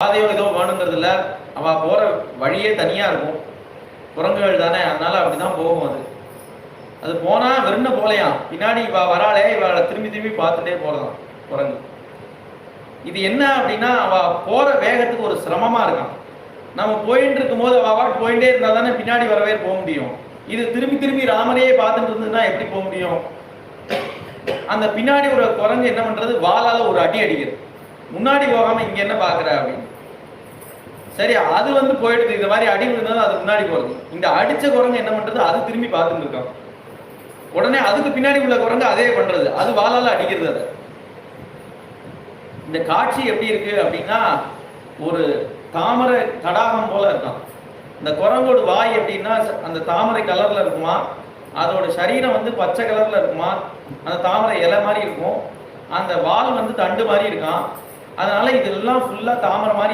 பாதையோ ஏதோ வேணுங்கிறது இல்லை. அவள் போகிற வழியே தனியாக இருக்கும். குரங்குகள் தானே, அதனால அப்படிதான் போகும். அது போனால் வெறும்னு போலையாம். பின்னாடி இவள் வராளே, இவளை திரும்பி திரும்பி பார்த்துட்டே போகிறதாம் குரங்கு. இது என்ன அப்படின்னா, அவள் போகிற வேகத்துக்கு ஒரு சிரமமாக இருக்கான். நம்ம போயிட்டு இருக்கும்போது அவள் போயிட்டே இருந்தால் தானே பின்னாடி வரவே போக முடியும். இது திரும்பி திரும்பி ராமனையே பார்த்துட்டு இருந்ததுன்னா எப்படி போக முடியும்? அந்த பின்னாடி ஒரு குரங்கு என்ன பண்ணுறது, வாளால் ஒரு அடி அடிக்கிறது. முன்னாடி போகாமல் இங்கே என்ன பார்க்குற அப்படின்னு. சரி, அது போயிடுது. இந்த மாதிரி அடி விழுந்தாலும் அது முன்னாடி போகிறது. இந்த அடித்த குரங்கு என்ன பண்ணுறது, அது திரும்பி பார்த்துட்டு இருக்கான். உடனே அதுக்கு பின்னாடி உள்ள குரங்கு அதே பண்ணுறது, அது வாளால் அடிக்கிறது. அதை இந்த காட்சி எப்படி இருக்கு அப்படின்னா, ஒரு தாமரை தடாகம் போல இருக்கான். இந்த குரங்கோட வாய் எப்படின்னா அந்த தாமரை கலர்ல இருக்குமா, அதோட சரீரம் பச்சை கலர்ல இருக்குமா, அந்த தாமரை இலை மாதிரி இருக்கும், அந்த வால் தண்டு மாதிரி இருக்கான். அதனால இதெல்லாம் ஃபுல்லா தாமரை மாதிரி